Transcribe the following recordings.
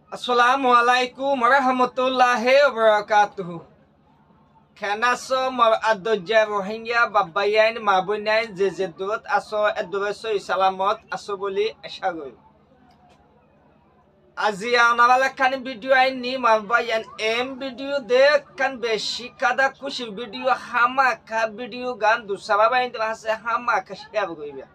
Assalamualaikum warahmatullahi wabarakatuh. Kenaso mar adoja Rohingya babayain mabunain jezedut aso eduraso isalamot aso boli ashagoy. Azia onawala kan video ini mabayan video de kan beshi kada kushi video hama ka video gan dusababain bahasa hama ka share goiba.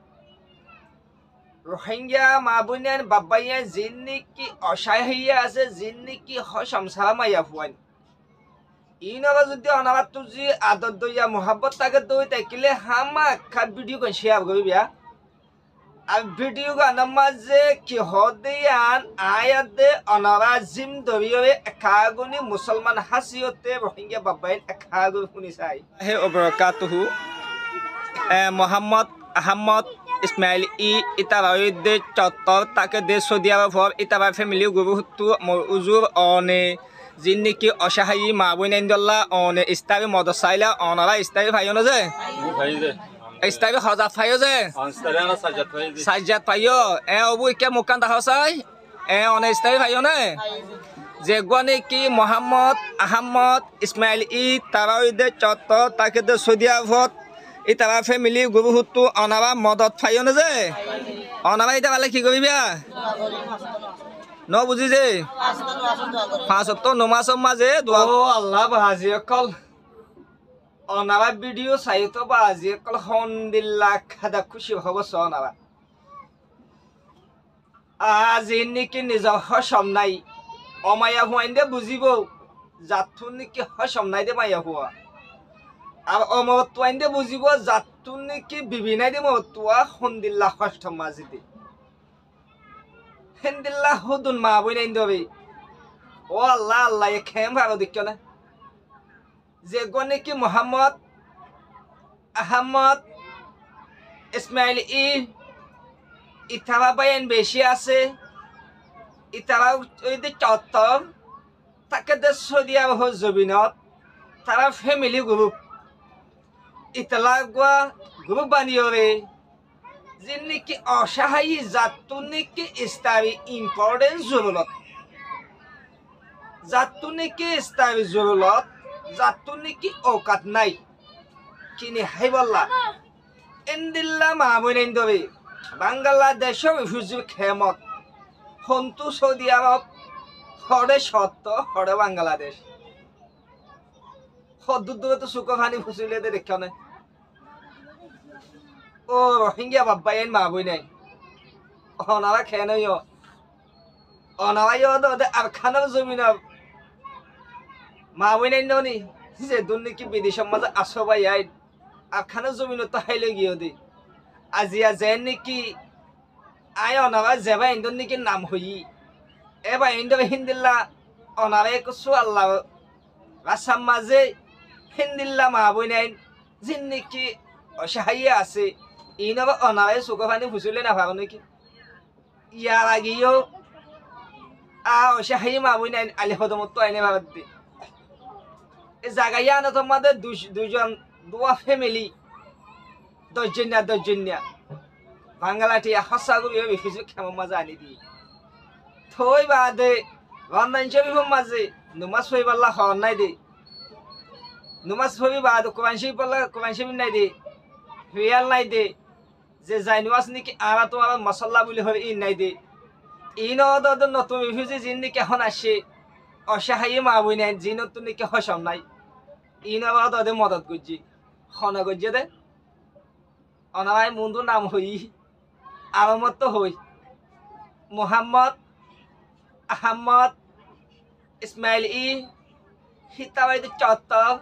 Rohingya mabunain babayan jinniki অসহায় আছে জিন্নিকি হসমসামাইয়া Fuan ইনাবা যদি অনাবা তুজি আদত দইয়া মোহাব্বত তাকে দই তাইলে হামা খা video কোন শেয়ার করবি বিয়া আর ভিডিও গানামা যে কি হদিয়ান আয়াতে অনাবা জিম দরিয়ে একাগুনি মুসলমান হাসিয়তে রোহিঙ্গা বাবাইন একাগুনি শুনি চাই হে ওবরাকাতুহু Mohammad Ahmad Ismail itabawi de chotor take de Saudi Arab itabar family guru tu uzur one jinniki অসহায়ী মা বোনেন্দল্লা one ইস্তাবি মদসাইলা onara ইস্তাবি ভাইও না যে ইস্তাবি হজা ভাইও যে সাজ্জাদ ভাইও অবু কে মুকান দাহসাই one ইস্তাবি ভাইও না যে গনে কি মোহাম্মদ আহমদ ইসমাইল তারাwi de chotor take de Saudi Arab ইতাবা ফ্যামিলি গরু হুতু অনাবা মদত ফাইও না যে অনাবা ইতা বালে কি করিবা ন বুঝি যে পাঁচ তো নমাজ মাঝে দোয়া ও আল্লাহ বাজি কল অনাবা ভিডিও চাই তো বাজি কল হন্দিল্লাহ খাদা খুশি হব অনাবা আজি নিকি নিজ হসম নাই অমায়া হুয়াইন্দে বুঝিব জাথু নিকি হসম নাই দে মায়া হুয়া আর অমতওয়াইন্দে বুঝিব জাতুন নাকি বিবিনাই দে মতওয়া হন্দিল্লাহ কষ্ট মাজিদি হন্দিল্লাহ হুদুন মা বইনাই দবে ও আল্লাহ আল্লাহ এ খেম ভালো দেখ না যে গনে কি মোহাম্মদ আহমদ ইসমাইল ইতাবা বাইন বেশি আছে ইতাবা ওই যে চত্বর তাকে দে সৌদি আরব জবিনত তারা ফ্যামিলি গ্রুপ ইতলাগা গ্রুপ বানিয়ে জিন্নিকি অসহায়ী জাতুনিকি ইস্তাবি ইম্পর্টেন্স জরুরত জাতুনিকি ইস্তাবি জরুরত জাতুনিকি ওকাত নাই কিনি হাইবল্লা ইন্দিল্লা মামুনাইন দবে বাংলাদেশ রিফিউজি খেমত হন্তু সৌদি আরব হরে সত্য হরে বাংলাদেশ হদুর দূরে তো সুখ ভানি ফুসিলে দেখ না ও রোহিঙ্গা বাবাইন মা বই নাই অনারা খেয়ে নই অনারাই আর খানার জমি না মা বই নাই নি যে দুর্নীতি বিদেশের মাঝে আসবাই আই আর খানার জমি তো হাইলে গিয়ে দি আজিয়া যেন নাকি আয় অনারা যেবা ইন্দর নাকি নাম হই এবার ইন্দর হিন্দিল্লা অনারাই কসু আল্লাহ রাসাম মাঝে হিন্দিল্লা মা বই নাই যিন নাকি অসহায় আছে ইনবা অনারাই চোখে ফুসিলে নাভাবো নাকি ইয়ার আগেও অসহায় মা বই নাই আলি সদমতো আইনে ভারত দি এই জায়গায় আনা তোমাদের দুজন দোয়া ফ্যামিলি দশজনিয়া বাংলাটি সঁচাগুড়ি বিফিজু খেমার মাঝে আনি দিয়ে থই বাদে রমজান শরীফের মাঝে নুমাজ পড়িবাল্লা হর নাই দে নুমাজ পড়ি বাদ কোরআন শরীফ পড়লা কোরআন শরীফ নাই দে রিয়াল নাই দে যে জাইনুয়াস নাকি আরা তোমার মশলা বলে হলে ইন নাই দে ইন নতুন রিফিউজি জিন নাকি এখন আসে অসহায় মা বই নাই জিন তো নাকি হসম নাই ইন আবার তাদের মদত করছি হনা করছে দে অনারাই মুন্দু নাম হই আমার মতো হই মোহাম্মদ আহমদ ইসমাইল হিতাবাইতে চত্বর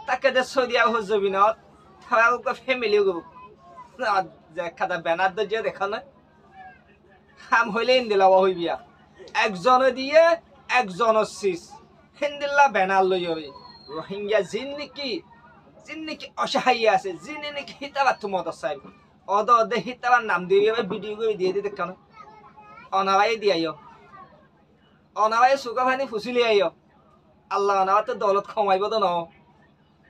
তাকে দে সৌদি আরব জবিনত তারা ফ্যামিলি গ্রুপ খাতা ব্যানার দিয়ে দেখা নয় হাম হইলে ইন্দিলা হইবিয়া একজনে দিয়ে একজনের শীষ হিন্দিল্লা ব্যানার লই হবে রোহিঙ্গা জিন নাকি অসহায় আছে জিন নাকি হিতাবার তো মদত চাইব অদে হিতাবার নাম দিয়ে ভিডিও করে দিয়ে দিয়ে দেখা নয় অনারাই দিয়াইও অনারাই চোখা ভানি ফুসিলি আইও আল্লাহ অনাবার তো দৌলত কমাইব তো ন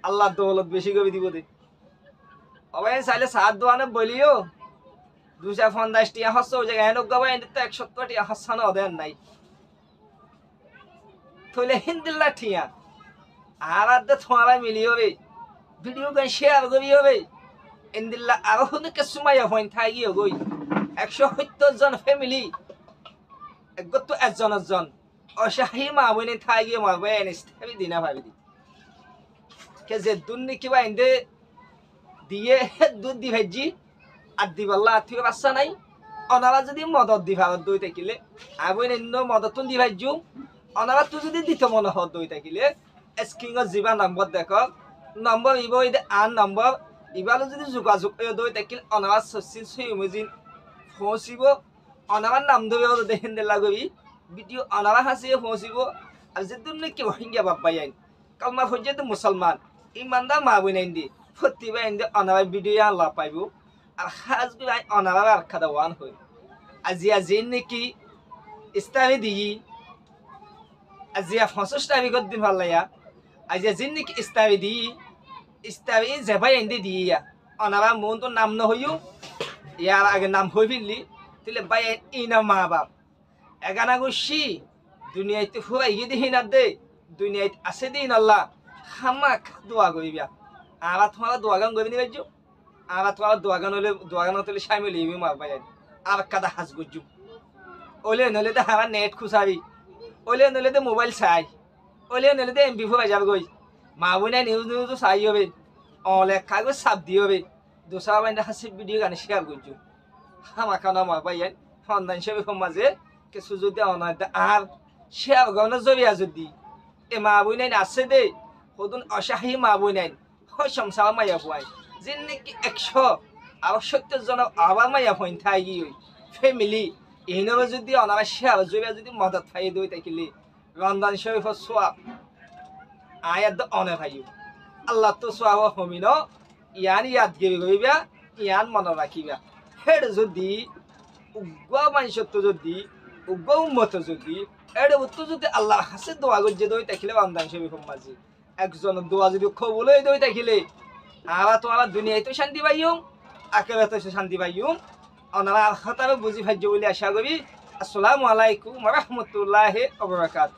আল্লাহ দৌলত বেশি করে দিব দে অবাই চাইলে সাত দোয়ানে বলিও 250 টিয়া হচ্ছে ওই জায়গায় নগাবা এনে তো 170 টিয়া হচ্ছে না ওদের নাই থইলে হিন্দিল্লা ঠিয়া আর আদে তোমারা মিলি হবে ভিডিও গান শেয়ার করি হবে ইন্দিল্লা আরো হুনকে সুমাইয়া হইন থাকি গই 170 জন ফ্যামিলি একগত একজন অসহায়ী মা বইনে থাকি মারবে এনস্টাবি দিনা ভাবি দি কে যে দুন্নি কিবা ইন্দে দিয়ে দুধ দি ভাজি আর দিবাল্লা আত্মীয় বাচ্চা নাই অনারা যদি মদত দি ভাবত দই থাকিলে আবই নিন্ন মদতন দি ভাজু অনারা তো যদি দিত মনে হত দই থাকিলে স্ক্রিনত যিবা নম্বৰ দেখ নম্বৰ ইব ইদে আন নম্বৰ ইবালো যদি যোগাযোগ দই থাকিল অনারা সচিন সুইমজিন পৌঁছিব অনারার নাম ধরে দেখেন দে লাগবি ভিডিও অনারা হাসিয়ে পৌঁছিব আর যে দুনিয়া কি হিঙ্গা বাপ্পাই আইন কালমা হইছে তো মুসলমান ইমানদার মা বই নাইন দি ফতিবা ইন্দে অনারা ভিডিও আল্লাহ পাইব আর হাজবি আই অনারা আর খাদা ওয়ান হই আজি নাকি ইস্তাবি দি আজিয়া 65 তারিখত দিন ভাল লাইয়া আজিয়া জিন নাকি ইস্তাবি দি ইস্তাবি জেবাই ইন্দে দিয়া অনারা মন তো নাম ন হইও ইয়ার আগে নাম হই ফিরলি তিলে বাই ইনা মা বাপ এগানা গুছি দুনিয়াতে হুয়াই গিয়ে দেখি না দে দুনিয়াতে আছে দিন আল্লাহ হামাক দোয়া করিবা আরা তোমার দোয়া গান করি নিবাইছো আরা তোমার দোয়া গান হলে দোয়া গান হলে সামিল হইবি মার বাই আর কাদা হাস গুজু ওলে নলে তো আমার নেট খুসাবি ওলে নলে তো মোবাইল চাই ওলে নলে তো এমবি ফুয়াই যাবে গই মা বোনে নিউজ চাই হবে অলে কাগজ চাপ দিয়ে হবে দোসরা বাইন্দা হাসি ভিডিও গান শেয়ার করছো হামাখানা মার বাই অনলাইন ছবি মাঝে কিছু যদি অনাদ আর শেয়ার গানো জরিয়া যদি এ মা বই নাই আছে দে সদুন অসহায়ী মা বই নাই হয় সংসার মাইয়া পুয়াই যেন নাকি 100 আর 70 জন আবার মাইয়া হইন থাকি ফ্যামিলি এইনরে যদি অনারা শেয়ার জরিয়া যদি মদত পাই দই থাকিলে রমজান শরীফ সোয়া আয়াত অনে ভাইও আল্লাহ তো সোয়াব হমিন ইয়ান ইয়াদগিরি করিবা ইয়ান মনে রাখিবা হেড যদি উগ্র মানুষত্ব যদি উগ্র উম্মত যদি এর উত্তর যদি আল্লাহর কাছে দোয়া করছে দই থাকিলে রমজান শরীফ মাঝে একজন দোয়া যদি কবুল হয়ে দই থাকিলে আর তোমার দুনিয়ায় তো শান্তি পাইও আখেরাতে তো শান্তি পাইও ওনারা আখেরাতে বুঝি ভাজ্য বলে আশা করি আসসালামু আলাইকুম ওয়া রাহমাতুল্লাহি ওয়া বারাকাতুহু।